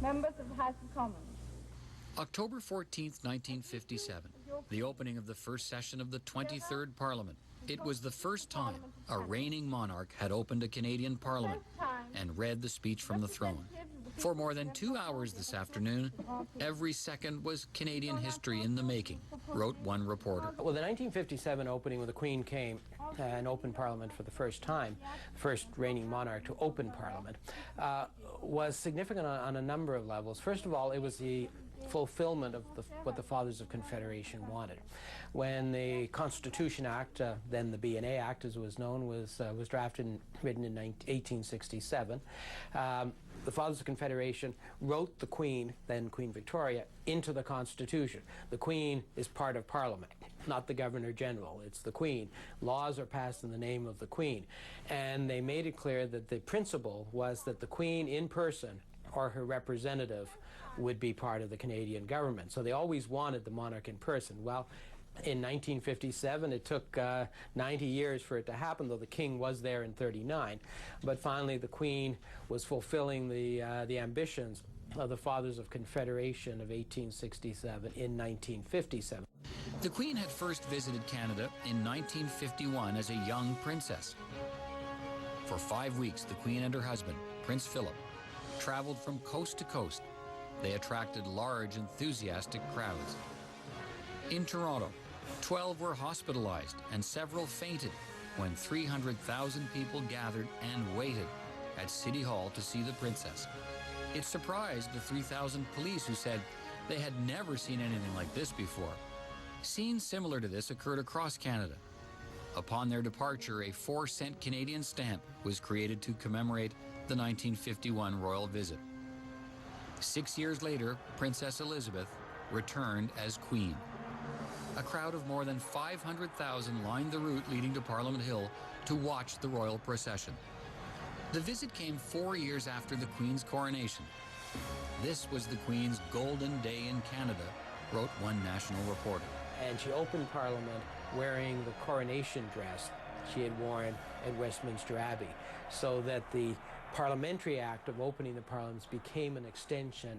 Members of the House of Commons. October 14th, 1957, the opening of the first session of the 23rd Parliament. It was the first time a reigning monarch had opened a Canadian Parliament and read the speech from the throne. For more than 2 hours this afternoon, every second was Canadian history in the making, wrote one reporter. Well, the 1957 opening, when the Queen came and opened Parliament for the first time, first reigning monarch to open Parliament, was significant on a number of levels. First of all, it was the fulfillment of what the Fathers of Confederation wanted. When the Constitution Act, then the B&A Act as it was known, was drafted and written in 1867, the Fathers of Confederation wrote the Queen, then Queen Victoria, into the Constitution. The Queen is part of Parliament, not the Governor-General. It's the Queen. Laws are passed in the name of the Queen. And they made it clear that the principle was that the Queen in person or her representative would be part of the Canadian government. So they always wanted the monarch in person. Well, in 1957, it took 90 years for it to happen, though the king was there in 39. But finally, the Queen was fulfilling the ambitions of the Fathers of Confederation of 1867 in 1957. The Queen had first visited Canada in 1951 as a young princess. For 5 weeks, the Queen and her husband, Prince Philip, traveled from coast to coast. They attracted large, enthusiastic crowds. In Toronto, 12 were hospitalized and several fainted when 300,000 people gathered and waited at City Hall to see the princess. It surprised the 3,000 police who said they had never seen anything like this before. Scenes similar to this occurred across Canada. Upon their departure, a 4-cent Canadian stamp was created to commemorate the 1951 royal visit. 6 years later, Princess Elizabeth returned as Queen. A crowd of more than 500,000 lined the route leading to Parliament Hill to watch the royal procession. The visit came 4 years after the Queen's coronation. This was the Queen's golden day in Canada, wrote one national reporter. And she opened Parliament wearing the coronation dress she had worn at Westminster Abbey, so that the Parliamentary Act of opening the Parliaments became an extension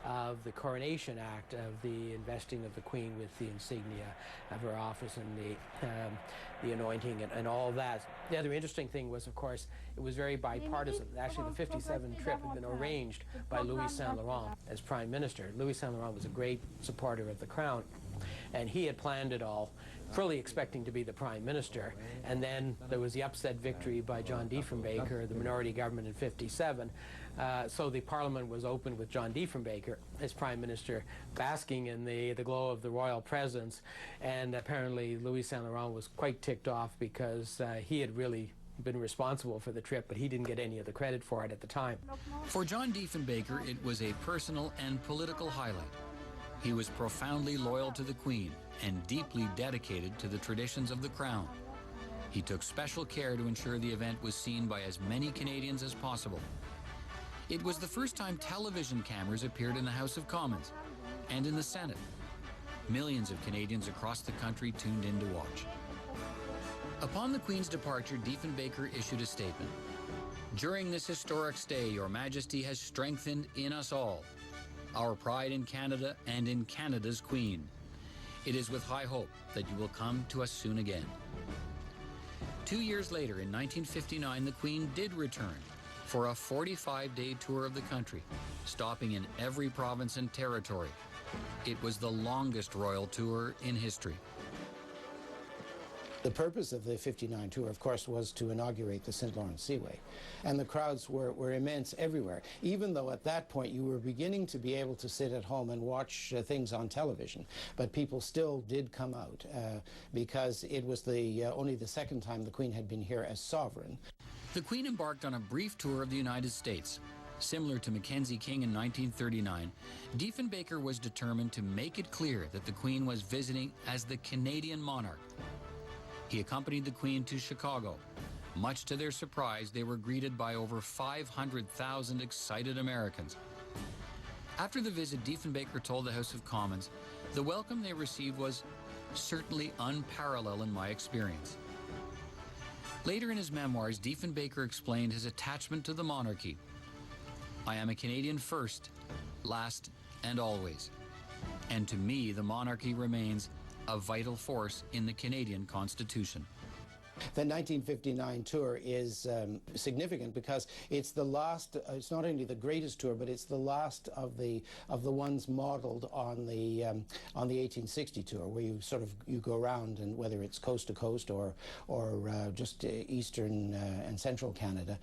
of the Coronation Act of the investing of the Queen with the insignia of her office and the anointing and all that. The other interesting thing was, of course, it was very bipartisan. Actually, the 57 trip had been arranged by Louis Saint Laurent as Prime Minister. Louis Saint Laurent was a great supporter of the Crown, and he had planned it all, fully expecting to be the Prime Minister. And then there was the upset victory by John Diefenbaker, the minority government in 57. So the Parliament was opened with John Diefenbaker as Prime Minister, basking in the glow of the royal presence. And apparently Louis Saint Laurent was quite ticked off because he had really been responsible for the trip, but he didn't get any of the credit for it at the time. For John Diefenbaker, it was a personal and political highlight. He was profoundly loyal to the Queen and deeply dedicated to the traditions of the Crown. He took special care to ensure the event was seen by as many Canadians as possible. It was the first time television cameras appeared in the House of Commons and in the Senate. Millions of Canadians across the country tuned in to watch. Upon the Queen's departure, Diefenbaker issued a statement. "During this historic stay, Your Majesty has strengthened in us all our pride in Canada and in Canada's Queen. It is with high hope that you will come to us soon again." 2 years later, in 1959, the Queen did return for a 45-day tour of the country, stopping in every province and territory. It was the longest royal tour in history. The purpose of the 59 tour, of course, was to inaugurate the St. Lawrence Seaway. And the crowds were immense everywhere, even though at that point you were beginning to be able to sit at home and watch things on television. But people still did come out because it was only the second time the Queen had been here as sovereign. The Queen embarked on a brief tour of the United States. Similar to Mackenzie King in 1939, Diefenbaker was determined to make it clear that the Queen was visiting as the Canadian monarch. He accompanied the Queen to Chicago. Much to their surprise, they were greeted by over 500,000 excited Americans. After the visit, Diefenbaker told the House of Commons, "The welcome they received was certainly unparalleled in my experience." Later in his memoirs, Diefenbaker explained his attachment to the monarchy. I am a Canadian first, last, and always. And to me, the monarchy remains a vital force in the Canadian Constitution. The 1959 tour is significant because it's the last. It's not only the greatest tour, but it's the last of the ones modeled on the 1860 tour, where you go around, and whether it's coast to coast or just eastern and central Canada,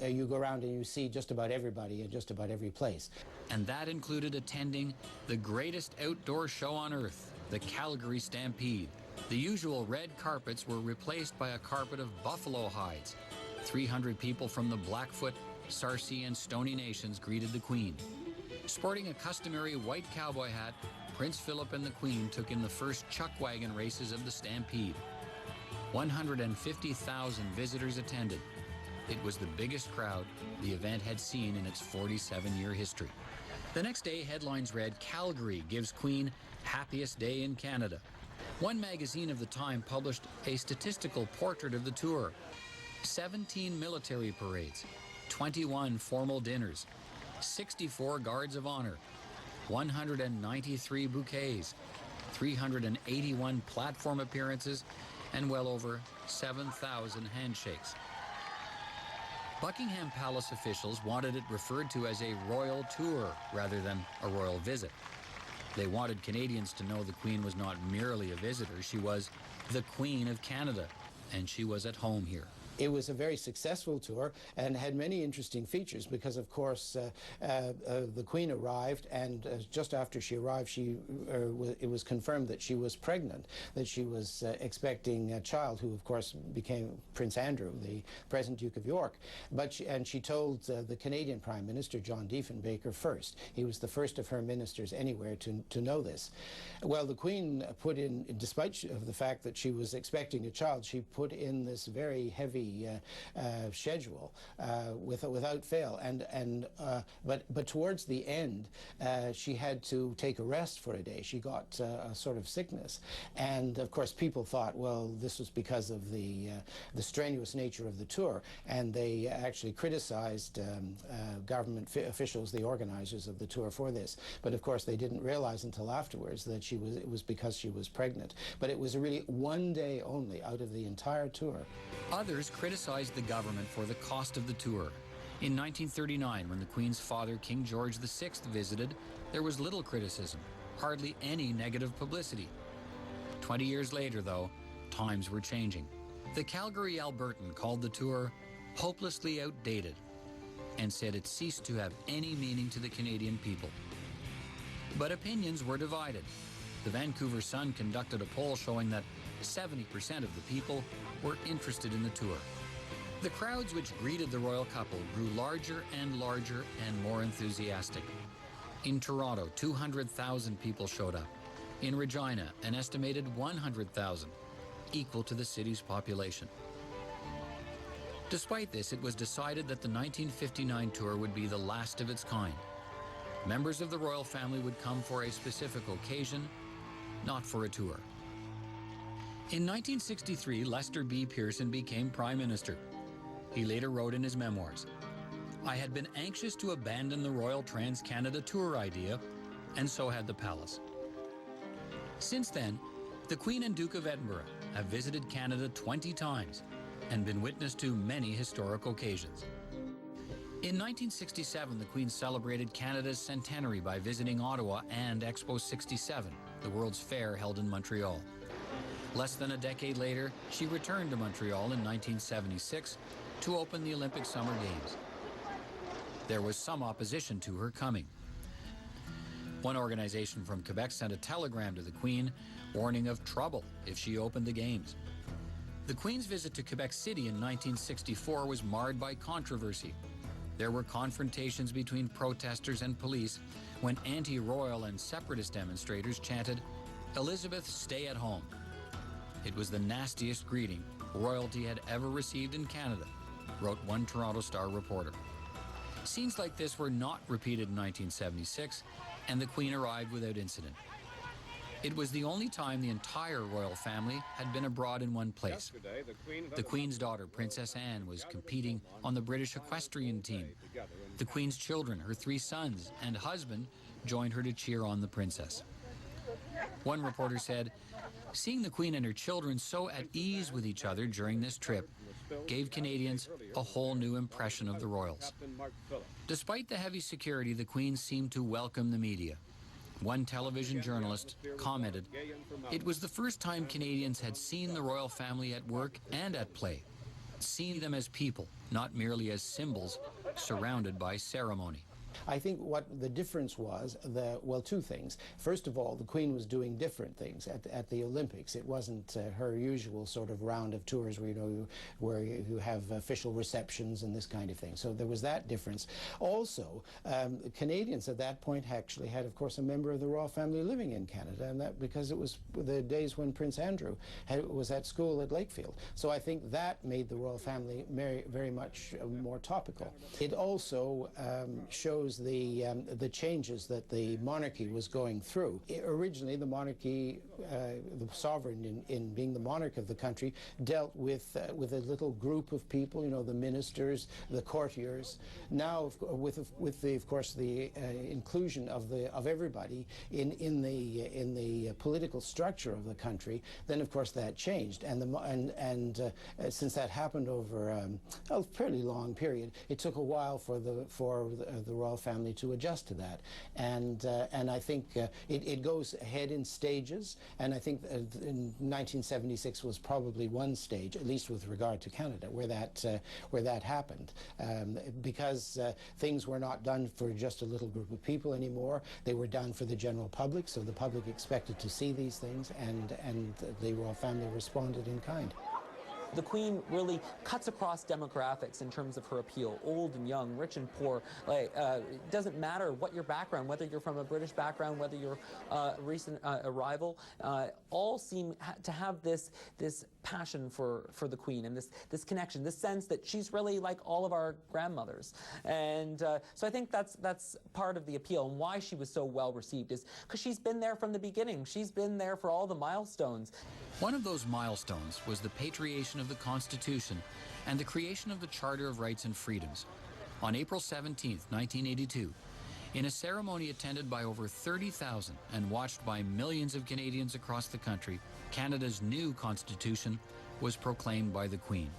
you go around and you see just about everybody in just about every place. And that included attending the greatest outdoor show on earth, the Calgary Stampede. The usual red carpets were replaced by a carpet of buffalo hides. 300 people from the Blackfoot, Sarcee, and Stoney Nations greeted the Queen. Sporting a customary white cowboy hat, Prince Philip and the Queen took in the first chuck wagon races of the Stampede. 150,000 visitors attended. It was the biggest crowd the event had seen in its 47-year history. The next day, headlines read, "Calgary gives Queen happiest day in Canada." One magazine of the time published a statistical portrait of the tour. 17 military parades, 21 formal dinners, 64 guards of honor, 193 bouquets, 381 platform appearances, and well over 7,000 handshakes. Buckingham Palace officials wanted it referred to as a royal tour rather than a royal visit. They wanted Canadians to know the Queen was not merely a visitor, she was the Queen of Canada, and she was at home here. It was a very successful tour and had many interesting features because, of course, the Queen arrived, and just after she arrived, it was confirmed that she was pregnant, that she was expecting a child who, of course, became Prince Andrew, the present Duke of York. And she told the Canadian Prime Minister, John Diefenbaker, first. He was the first of her ministers anywhere to know this. Well, the Queen put in, despite of the fact that she was expecting a child, she put in this very heavy schedule without fail, but towards the end she had to take a rest for a day. She got a sort of sickness, and of course people thought, well, this was because of the strenuous nature of the tour, and they actually criticized government officials, the organizers of the tour, for this. But of course they didn't realize until afterwards that it was because she was pregnant. But it was really one day only out of the entire tour. Others criticized the government for the cost of the tour. In 1939, when the Queen's father, King George VI, visited, there was little criticism, hardly any negative publicity. 20 years later, though, times were changing. The Calgary Albertan called the tour hopelessly outdated and said it ceased to have any meaning to the Canadian people. But opinions were divided. The Vancouver Sun conducted a poll showing that 70% of the people were interested in the tour. The crowds which greeted the royal couple grew larger and larger and more enthusiastic. In Toronto, 200,000 people showed up. In Regina, an estimated 100,000, equal to the city's population. Despite this, it was decided that the 1959 tour would be the last of its kind. Members of the royal family would come for a specific occasion, not for a tour. In 1963, Lester B. Pearson became Prime Minister. He later wrote in his memoirs, "I had been anxious to abandon the Royal Trans-Canada Tour idea, and so had the Palace." Since then, the Queen and Duke of Edinburgh have visited Canada 20 times and been witness to many historic occasions. In 1967, the Queen celebrated Canada's centenary by visiting Ottawa and Expo 67, the World's Fair held in Montreal. Less than a decade later, she returned to Montreal in 1976 to open the Olympic Summer Games. There was some opposition to her coming. One organization from Quebec sent a telegram to the Queen warning of trouble if she opened the Games. The Queen's visit to Quebec City in 1964 was marred by controversy. There were confrontations between protesters and police when anti-royal and separatist demonstrators chanted, "Elizabeth, stay at home." It was the nastiest greeting royalty had ever received in Canada, wrote one Toronto Star reporter. Scenes like this were not repeated in 1976, and the Queen arrived without incident. It was the only time the entire royal family had been abroad in one place. The Queen's daughter, Princess Anne, was competing on the British equestrian team. The Queen's children, her 3 sons and husband, joined her to cheer on the princess. One reporter said, "Seeing the Queen and her children so at ease with each other during this trip gave Canadians a whole new impression of the royals." Despite the heavy security, the Queen seemed to welcome the media. One television journalist commented, "It was the first time Canadians had seen the royal family at work and at play, seen them as people, not merely as symbols surrounded by ceremony." I think what the difference was, well, 2 things. First of all, the Queen was doing different things at the Olympics. It wasn't her usual sort of round of tours where you have official receptions and this kind of thing. So there was that difference. Also, Canadians at that point actually had, of course, a member of the royal family living in Canada, and that because it was the days when Prince Andrew was at school at Lakefield. So I think that made the royal family very much more topical. It also shows the changes that the monarchy was going through. Originally, the monarchy, the sovereign in being the monarch of the country, dealt with a little group of people, you know, the ministers, the courtiers. Now, of course, the inclusion of everybody in the political structure of the country, then of course that changed, and since that happened over a fairly long period, it took a while for the royal family to adjust to that, and I think it goes ahead in stages, and I think in 1976 was probably one stage, at least with regard to Canada, where that happened, because things were not done for just a little group of people anymore. They were done for the general public, so the public expected to see these things, and the royal family responded in kind. The Queen really cuts across demographics in terms of her appeal, old and young, rich and poor. Like, it doesn't matter what your background, whether you're from a British background, whether you're a recent arrival, all seem to have this passion for the Queen and this connection, this sense that she's really like all of our grandmothers. And so I think that's part of the appeal, and why she was so well received is because she's been there from the beginning. She's been there for all the milestones. One of those milestones was the patriation of the Constitution and the creation of the Charter of Rights and Freedoms. On April 17, 1982, in a ceremony attended by over 30,000 and watched by millions of Canadians across the country, Canada's new Constitution was proclaimed by the Queen.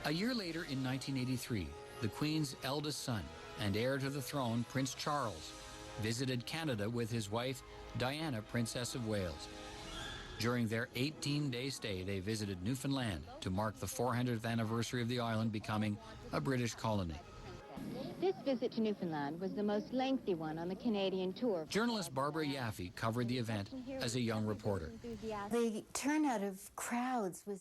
A year later, in 1983, the Queen's eldest son and heir to the throne, Prince Charles, visited Canada with his wife, Diana, Princess of Wales. During their 18-day stay, they visited Newfoundland to mark the 400th anniversary of the island becoming a British colony. This visit to Newfoundland was the most lengthy one on the Canadian tour. Journalist Barbara Yaffe covered the event as a young reporter. The turnout of crowds was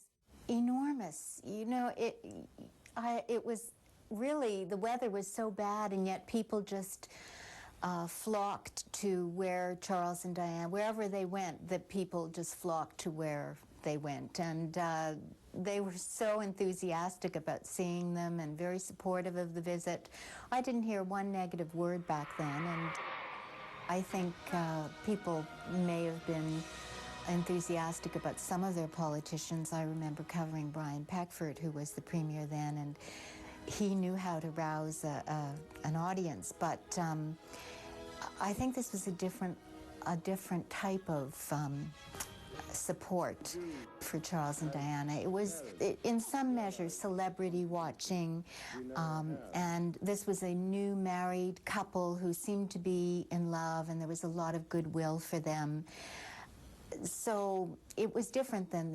enormous. You know, it was really, the weather was so bad, and yet people just flocked to where Charles and Diana, wherever they went, the people just flocked to where they went. And they were so enthusiastic about seeing them and very supportive of the visit. I didn't hear one negative word back then, and I think people may have been enthusiastic about some of their politicians. I remember covering Brian Peckford, who was the premier then, and he knew how to rouse an audience, but I think this was a different type of support for Charles and Diana. It was, in some measure, celebrity watching, and this was a new married couple who seemed to be in love, and there was a lot of goodwill for them. So it was different than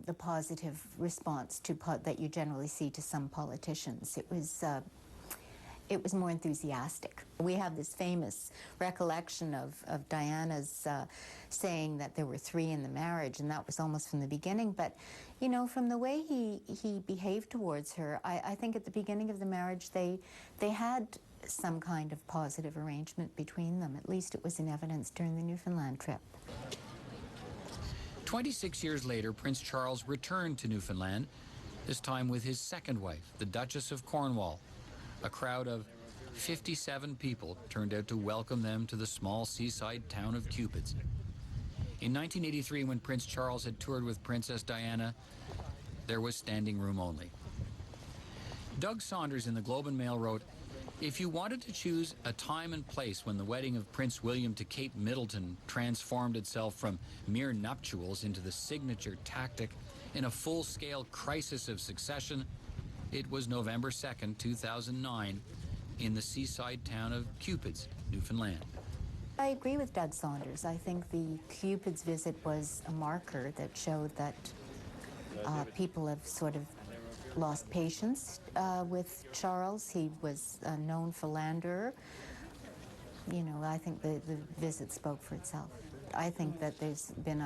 the positive response that you generally see to some politicians. It was more enthusiastic. We have this famous recollection of Diana's saying that there were 3 in the marriage, and that was almost from the beginning. But, you know, from the way he behaved towards her, I think at the beginning of the marriage they had some kind of positive arrangement between them. At least it was in evidence during the Newfoundland trip. 26 years later, Prince Charles returned to Newfoundland, this time with his second wife, the Duchess of Cornwall. A crowd of 57 people turned out to welcome them to the small seaside town of Cupids. In 1983, when Prince Charles had toured with Princess Diana, there was standing room only. Doug Saunders in the Globe and Mail wrote, "If you wanted to choose a time and place when the wedding of Prince William to Kate Middleton transformed itself from mere nuptials into the signature tactic in a full-scale crisis of succession, it was November 2nd, 2009, in the seaside town of Cupids, Newfoundland." I agree with Doug Saunders. I think the Cupid's visit was a marker that showed that people have sort of lost patience with Charles. He was a known philanderer. You know, I think the visit spoke for itself. I think that there's been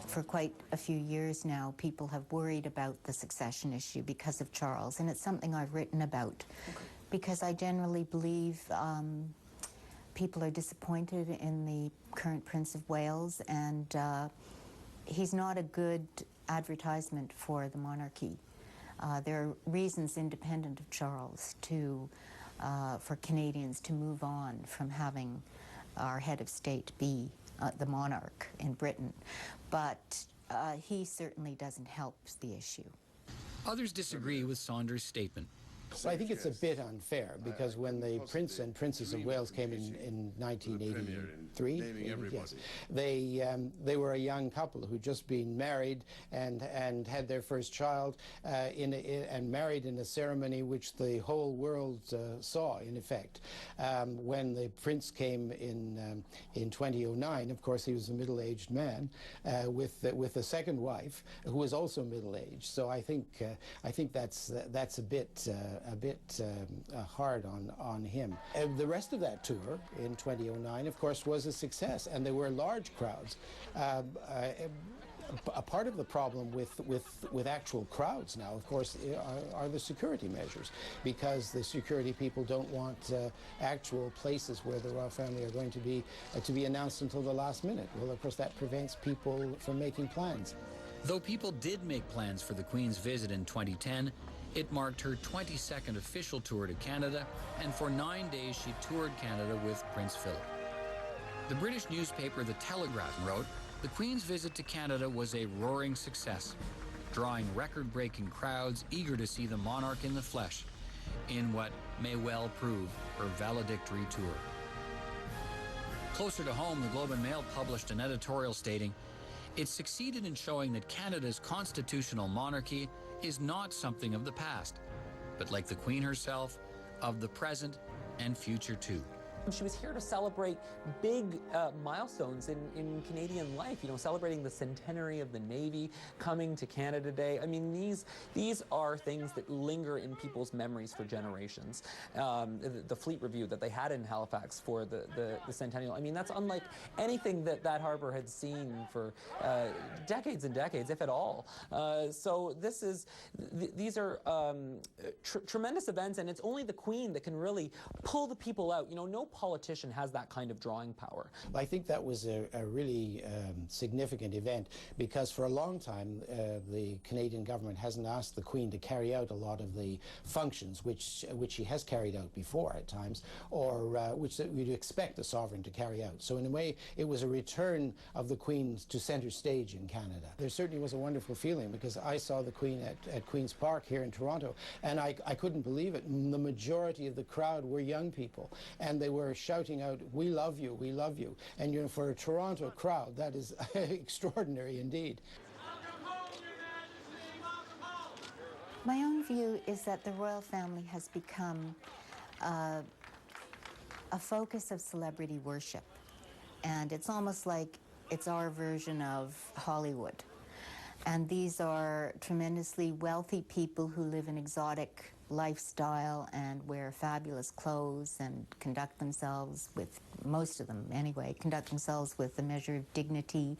for quite a few years now, people have worried about the succession issue because of Charles, and it's something I've written about, because I generally believe people are disappointed in the current Prince of Wales, and he's not a good advertisement for the monarchy. There are reasons independent of Charles for Canadians to move on from having our head of state be the monarch in Britain, but he certainly doesn't help the issue. Others disagree with Saunders' statement. Well, I think it's a bit unfair, because when the Prince and Princess of Wales came in 1983, yes, they were a young couple who'd just been married and had their first child and married in a ceremony which the whole world saw, in effect. When the Prince came in 2009, of course, he was a middle-aged man with a second wife who was also middle-aged. So I think that's a bit hard on him. The rest of that tour in 2009, of course, was a success, and there were large crowds. A part of the problem with actual crowds now, of course, are the security measures, because the security people don't want actual places where the royal family are going to be announced until the last minute. Well, of course, that prevents people from making plans. Though people did make plans for the Queen's visit in 2010, it marked her 22nd official tour to Canada, and for 9 days she toured Canada with Prince Philip. The British newspaper The Telegraph wrote, "The Queen's visit to Canada was a roaring success, drawing record-breaking crowds eager to see the monarch in the flesh in what may well prove her valedictory tour." Closer to home, the Globe and Mail published an editorial stating, "It succeeded in showing that Canada's constitutional monarchy is not something of the past, but like the Queen herself, of the present and future too." She was here to celebrate big milestones in Canadian life, you know, celebrating the centenary of the Navy, coming to Canada Day. I mean, these are things that linger in people's memories for generations. The fleet review that they had in Halifax for the centennial, I mean, that's unlike anything that harbor had seen for decades and decades, if at all. So these are tremendous events, and it's only the Queen that can really pull the people out. You know, no politician has that kind of drawing power. I think that was a really significant event, because for a long time the Canadian government hasn't asked the Queen to carry out a lot of the functions which she has carried out before at times, or which we'd expect the sovereign to carry out. So in a way, it was a return of the Queen to center stage in Canada. There certainly was a wonderful feeling, because I saw the Queen at Queen's Park here in Toronto, and I couldn't believe it. The majority of the crowd were young people, and they were shouting out, "We love you, we love you." And you know, for a Toronto crowd, that is extraordinary indeed. My own view is that the royal family has become a focus of celebrity worship. And it's almost like it's our version of Hollywood. And these are tremendously wealthy people who live an exotic lifestyle and wear fabulous clothes and conduct themselves with, most of them anyway, conduct themselves with a measure of dignity.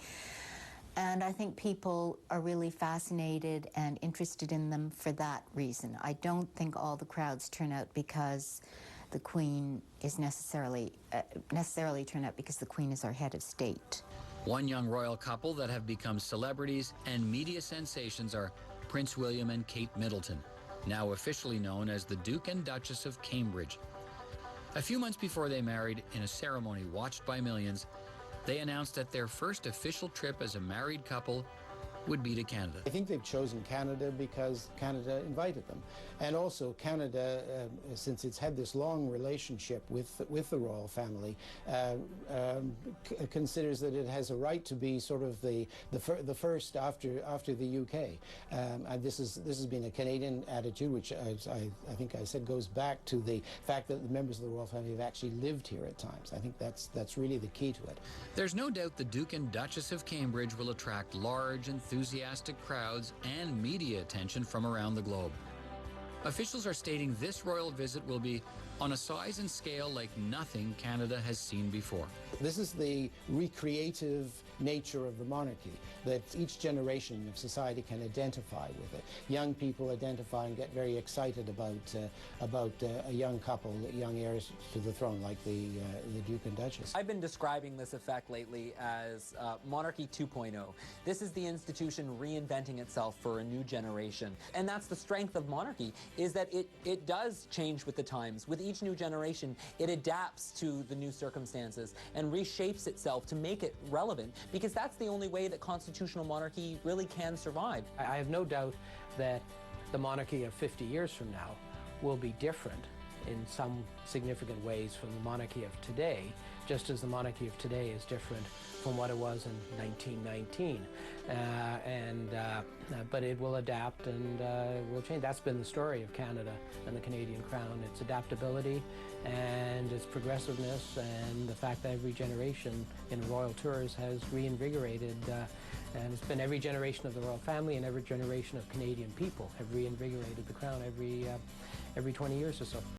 And I think people are really fascinated and interested in them for that reason. I don't think all the crowds turn out because the Queen is necessarily turn out because the Queen is our head of state. One young royal couple that have become celebrities and media sensations are Prince William and Kate Middleton, now officially known as the Duke and Duchess of Cambridge. A few months before they married, in a ceremony watched by millions, they announced that their first official trip as a married couple would be to Canada. I think they've chosen Canada because Canada invited them. And also Canada, since it's had this long relationship with the royal family, considers that it has a right to be sort of the first after the UK. And this has been a Canadian attitude, which I think I said goes back to the fact that the members of the royal family have actually lived here at times. I think that's really the key to it. There's no doubt the Duke and Duchess of Cambridge will attract large, enthusiastic crowds and media attention from around the globe. Officials are stating this royal visit will be on a size and scale like nothing Canada has seen before. This is the recreative nature of the monarchy, that each generation of society can identify with it. Young people identify and get very excited about a young couple, young heirs to the throne, like the Duke and Duchess. I've been describing this effect lately as Monarchy 2.0. This is the institution reinventing itself for a new generation. And that's the strength of monarchy, is that it does change with the times. With each new generation, it adapts to the new circumstances and reshapes itself to make it relevant, because that's the only way that constitutional monarchy really can survive. I have no doubt that the monarchy of 50 years from now will be different in some significant ways from the monarchy of today, just as the monarchy of today is different from what it was in 1919. But it will adapt and will change. That's been the story of Canada and the Canadian Crown, its adaptability and its progressiveness, and the fact that every generation in royal tours has reinvigorated, and it's been every generation of the royal family and every generation of Canadian people have reinvigorated the Crown every 20 years or so.